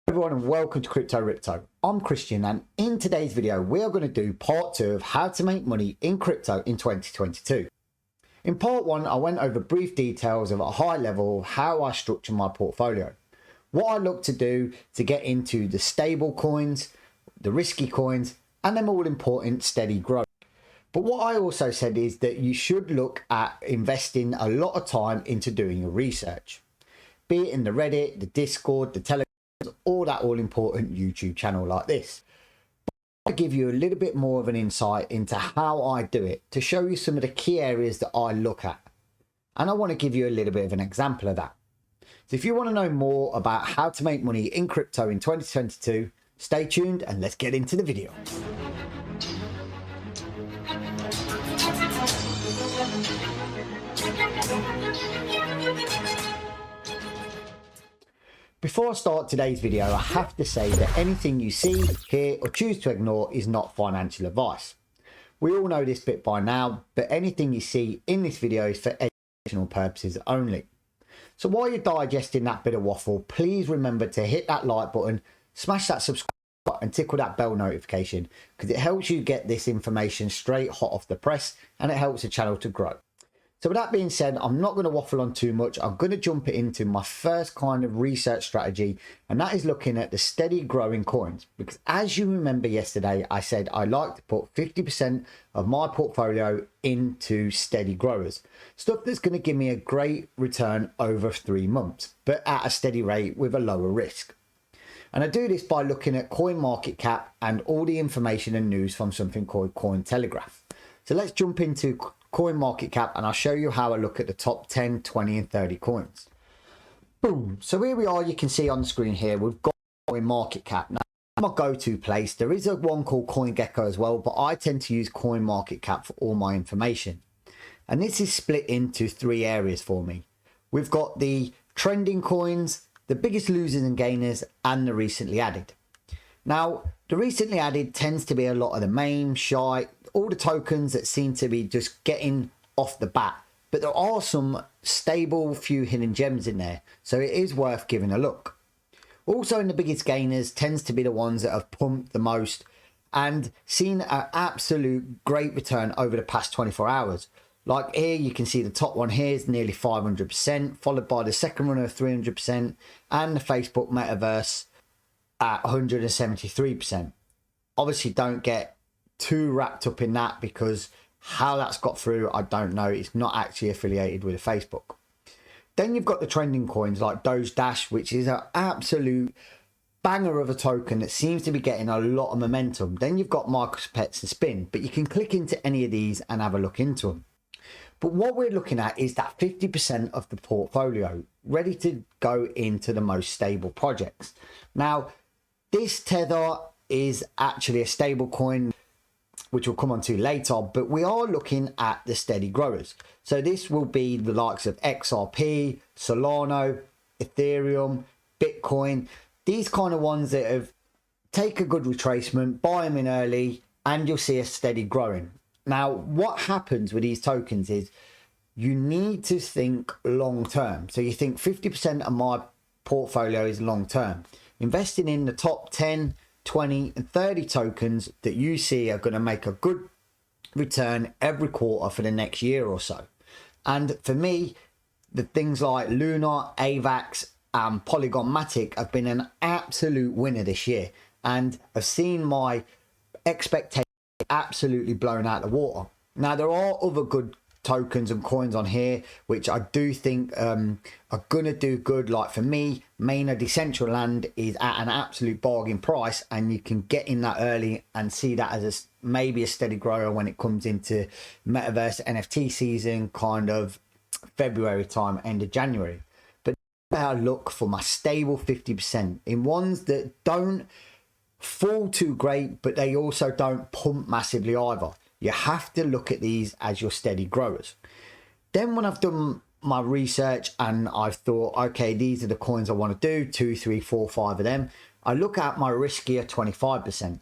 Everyone and welcome to Crypto Ripto. I'm Christian and in today's video we are going to do part 2 of how to make money in crypto in 2022. In part 1 I went over brief details of at a high level how I structure my portfolio, what I look to do to get into the stable coins, the risky coins and them all important steady growth. But what I also said is that you should look at investing a lot of time into doing your research, be it in the Reddit, the Discord, the Telegram, all that all important YouTube channel like this. But I give you a little bit more of an insight into how I do it to show you some of the key areas that I look at, and I want to give you a little bit of an example of that. So if you want to know more about how to make money in crypto in 2022, stay tuned and let's get into the video. Before I start today's video, I have to say that anything you see, hear or choose to ignore is not financial advice. We all know this bit by now, but anything you see in this video is for educational purposes only. So while you're digesting that bit of waffle, please remember to hit that like button, smash that subscribe button and tickle that bell notification, because it helps you get this information straight hot off the press and it helps the channel to grow. So with that being said, I'm not going to waffle on too much. I'm going to jump into my first kind of research strategy, and that is looking at the steady growing coins. Because as you remember yesterday, I said I like to put 50% of my portfolio into steady growers. Stuff that's going to give me a great return over 3 months, but at a steady rate with a lower risk. And I do this by looking at coin market cap and all the information and news from something called Cointelegraph. So let's jump into coin market cap and I'll show you how I look at the top 10, 20 and 30 coins. Boom. So here we are, you can see on the screen here, we've got coin market cap. Now, my go-to place, there is a one called CoinGecko as well, but I tend to use coin market cap for all my information. And this is split into 3 areas for me. We've got the trending coins, the biggest losers and gainers, and the recently added. Now, the recently added tends to be a lot of the meme, shy, all the tokens that seem to be just getting off the bat. But there are some stable few hidden gems in there, so it is worth giving a look. Also in the biggest gainers tends to be the ones that have pumped the most and seen an absolute great return over the past 24 hours. Like here, you can see the top one here is nearly 500%, followed by the second one of 300%, and the Facebook metaverse at 173%. Obviously don't get too wrapped up in that, because how that's got through, I don't know. It's not actually affiliated with Facebook. Then you've got the trending coins like Doge Dash, which is an absolute banger of a token that seems to be getting a lot of momentum. Then you've got Pets and Spin, but you can click into any of these and have a look into them. But what we're looking at is that 50% of the portfolio ready to go into the most stable projects. Now, this Tether is actually a stable coin, which we'll come on to later, but we are looking at the steady growers. So this will be the likes of XRP, Solana, Ethereum, Bitcoin, these kind of ones that have take a good retracement, buy them in early, and you'll see a steady growing. Now, what happens with these tokens is you need to think long term. So you think 50% of my portfolio is long term. Investing in the top 10, 20 and 30 tokens that you see are going to make a good return every quarter for the next year or so. And for me, the things like Luna, AVAX and Polygon Matic have been an absolute winner this year, and I've seen my expectations absolutely blown out of the water. Now, there are other good tokens and coins on here which I do think are gonna do good. Like for me, Maynard Decentraland is at an absolute bargain price, and you can get in that early and see that as maybe a steady grower when it comes into metaverse NFT season, kind of February time, end of January. But I look for my stable 50% in ones that don't fall too great, but they also don't pump massively either. You have to look at these as your steady growers. Then when I've done my research and I've thought, okay, these are the coins I want to do, 2, 3, 4, 5 of them, I look at my riskier 25%.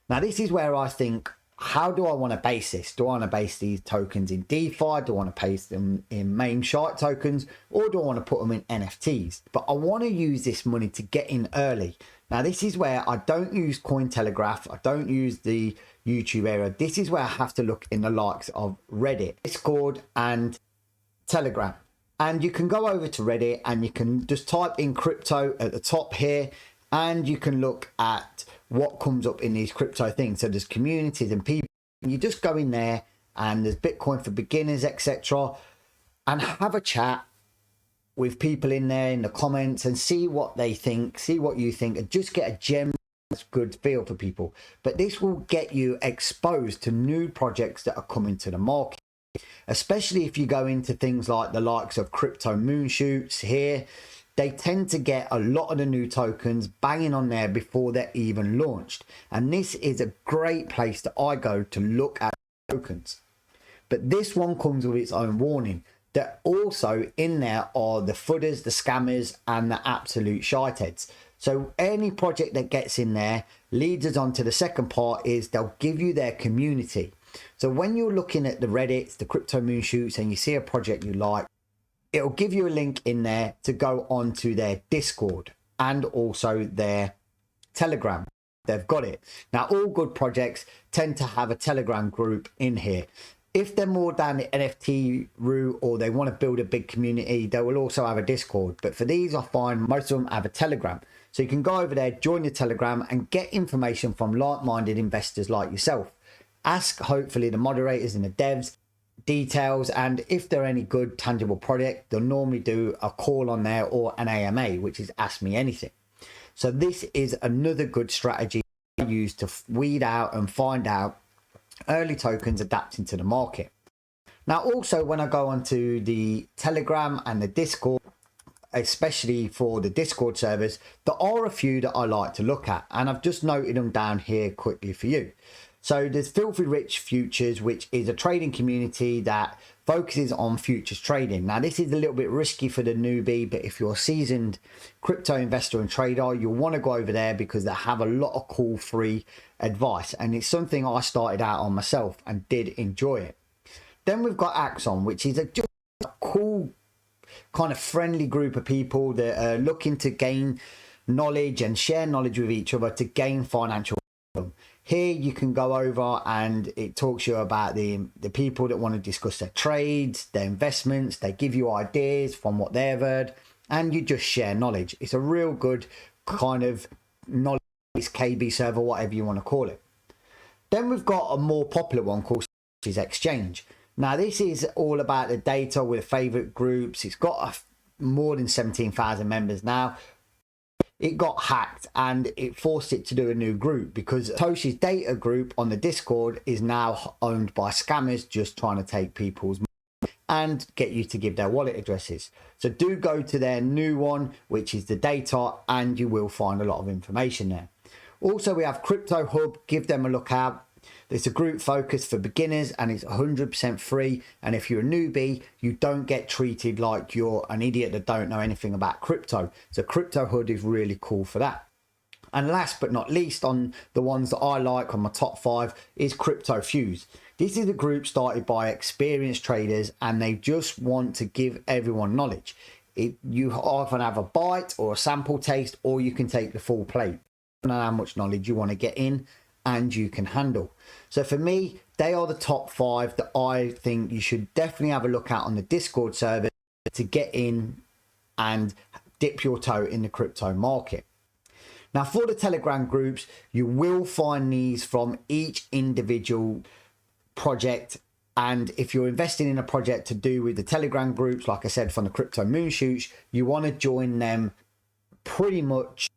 Now, this is where I think how do I want to base this? Do I want to base these tokens in DeFi? Do I want to base them in main shark tokens? Or do I want to put them in NFTs? But I want to use this money to get in early. Now, this is where I don't use Cointelegraph. I don't use the YouTube area. This is where I have to look in the likes of Reddit, Discord, and Telegram. And you can go over to Reddit and you can just type in crypto at the top here, and you can look at what comes up in these crypto things. So there's communities and people. You just go in there and there's Bitcoin for beginners, etc., and have a chat with people in there in the comments and see what they think, see what you think, and just get a general good feel for people. But this will get you exposed to new projects that are coming to the market, especially if you go into things like the likes of crypto moonshoots here. They tend to get a lot of the new tokens banging on there before they're even launched. And this is a great place that I go to look at tokens. But this one comes with its own warning that also in there are the footers, the scammers, and the absolute shitheads. So any project that gets in there leads us on to the second part, is they'll give you their community. So when you're looking at the Reddits, the crypto moonshoots, and you see a project you like, it'll give you a link in there to go on to their Discord and also their Telegram. They've got it. Now, all good projects tend to have a Telegram group in here. If they're more down the NFT route or they want to build a big community, they will also have a Discord. But for these, I find most of them have a Telegram. So you can go over there, join the Telegram, and get information from like-minded investors like yourself. Ask, hopefully, the moderators and the devs details, and if they're any good tangible project, they'll normally do a call on there or an AMA, which is Ask Me Anything. So this is another good strategy I use to weed out and find out early tokens adapting to the market. Now, also when I go onto the Telegram and the Discord, especially for the Discord servers, there are a few that I like to look at, and I've just noted them down here quickly for you. So there's Filthy Rich Futures, which is a trading community that focuses on futures trading. Now, this is a little bit risky for the newbie, but if you're a seasoned crypto investor and trader, you'll want to go over there because they have a lot of cool free advice. And it's something I started out on myself and did enjoy it. Then we've got Axon, which is just a cool kind of friendly group of people that are looking to gain knowledge and share knowledge with each other to gain financial freedom. Here you can go over and it talks you about the people that want to discuss their trades, their investments. They give you ideas from what they've heard, and you just share knowledge. It's a real good kind of knowledge KB server, whatever you want to call it. Then we've got a more popular one called Exchange. Now, this is all about the data with favorite groups. It's got more than 17,000 members now. It got hacked and it forced it to do a new group because Toshi's data group on the Discord is now owned by scammers just trying to take people's money and get you to give their wallet addresses. So do go to their new one, which is the data, and you will find a lot of information there. Also, we have Crypto Hub. Give them a look out. It's a group focused for beginners and it's 100% free. And if you're a newbie, you don't get treated like you're an idiot that don't know anything about crypto. So Crypto Hub is really cool for that. And last but not least, on the ones that I like on my top 5 is Crypto Fuse. This is a group started by experienced traders and they just want to give everyone knowledge. You often have a bite or a sample taste, or you can take the full plate. I don't know how much knowledge you want to get in and you can handle. So for me, they are the top 5 that I think you should definitely have a look at on the Discord server to get in and dip your toe in the crypto market. Now, for the Telegram groups, you will find these from each individual project. And if you're investing in a project to do with the Telegram groups, like I said, from the crypto moonshoots, you want to join them pretty much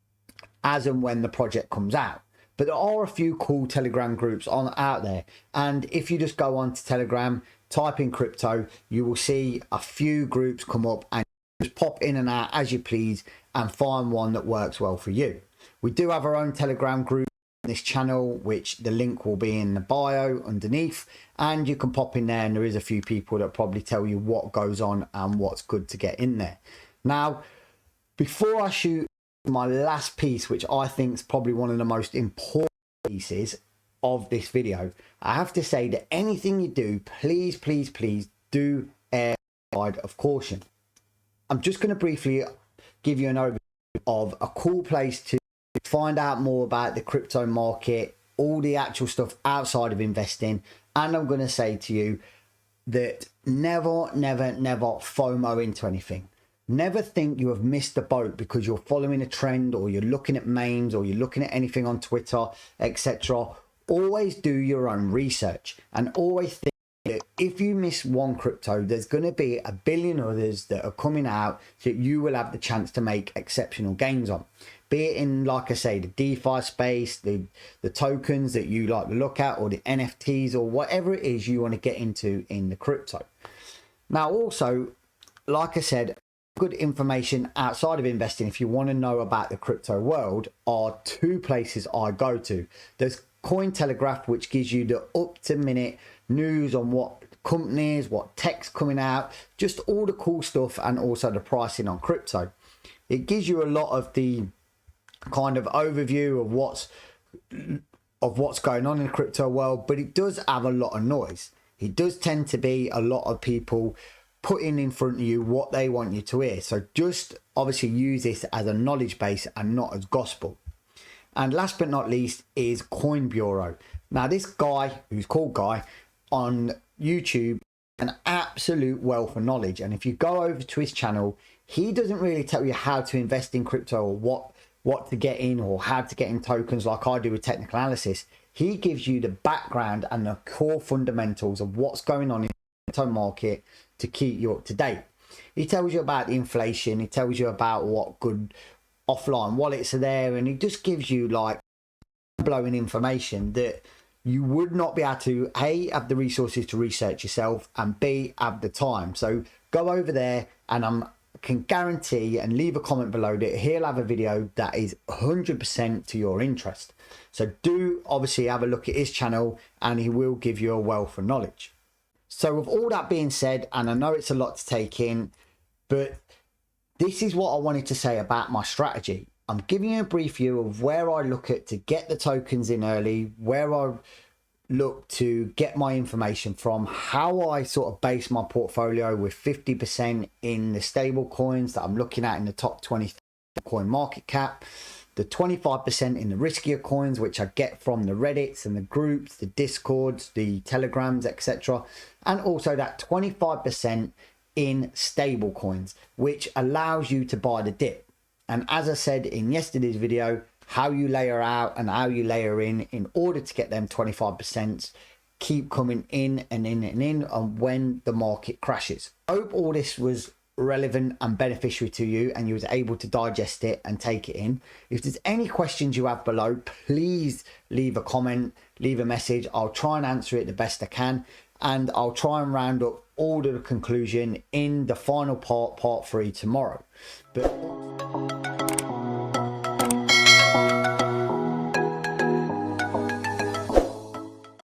as and when the project comes out. But there are a few cool Telegram groups out there. And if you just go on to Telegram, type in crypto, you will see a few groups come up and just pop in and out as you please and find one that works well for you. We do have our own Telegram group on this channel, which the link will be in the bio underneath. And you can pop in there and there is a few people that probably tell you what goes on and what's good to get in there. Now, before I shoot my last piece, which I think is probably one of the most important pieces of this video, I have to say that anything you do, please, please, please do err on the side of caution. I'm just going to briefly give you an overview of a cool place to find out more about the crypto market, all the actual stuff outside of investing. And I'm going to say to you that never, never, never FOMO into anything. Never think you have missed the boat because you're following a trend, or you're looking at memes, or you're looking at anything on Twitter, etc. Always do your own research, and always think that if you miss one crypto, there's going to be a billion others that are coming out that you will have the chance to make exceptional gains on. Be it in, like I say, the DeFi space, the tokens that you like to look at, or the NFTs, or whatever it is you want to get into in the crypto. Now, also, like I said, good information outside of investing, if you want to know about the crypto world, are two places I go to. There's Cointelegraph, which gives you the up-to-minute news on what companies, what tech's coming out, just all the cool stuff, and also the pricing on crypto. It gives you a lot of the kind of overview of what's going on in the crypto world, but it does have a lot of noise. It does tend to be a lot of people putting in front of you what they want you to hear. So just obviously use this as a knowledge base and not as gospel. And last but not least is Coin Bureau. Now, this guy, who's called Guy, on YouTube, an absolute wealth of knowledge. And if you go over to his channel, he doesn't really tell you how to invest in crypto, or what to get in, or how to get in tokens like I do with technical analysis. He gives you the background and the core fundamentals of what's going on in the crypto market to keep you up to date. He tells you about the inflation, he tells you about what good offline wallets are there, and he just gives you like blowing information that you would not be able to A, have the resources to research yourself, and B, have the time. So go over there, and I can guarantee, and leave a comment below, that he'll have a video that is 100% to your interest. So do obviously have a look at his channel, and he will give you a wealth of knowledge. So with all that being said, and I know it's a lot to take in, but this is what I wanted to say about my strategy. I'm giving you a brief view of where I look at to get the tokens in early, where I look to get my information from, how I sort of base my portfolio with 50% in the stable coins that I'm looking at in the top 20 coin market cap, the 25% in the riskier coins, which I get from the Reddits and the groups, the Discords, the Telegrams, etc. And also that 25% in stable coins, which allows you to buy the dip. And as I said in yesterday's video, how you layer out and how you layer in order to get them 25% keep coming in and in and in on when the market crashes. I hope all this was relevant and beneficial to you, and you was able to digest it and take it in. If there's any questions you have below, please leave a comment, leave a message. I'll try and answer it the best I can, and I'll try and round up all to the conclusion in the final part 3 tomorrow. But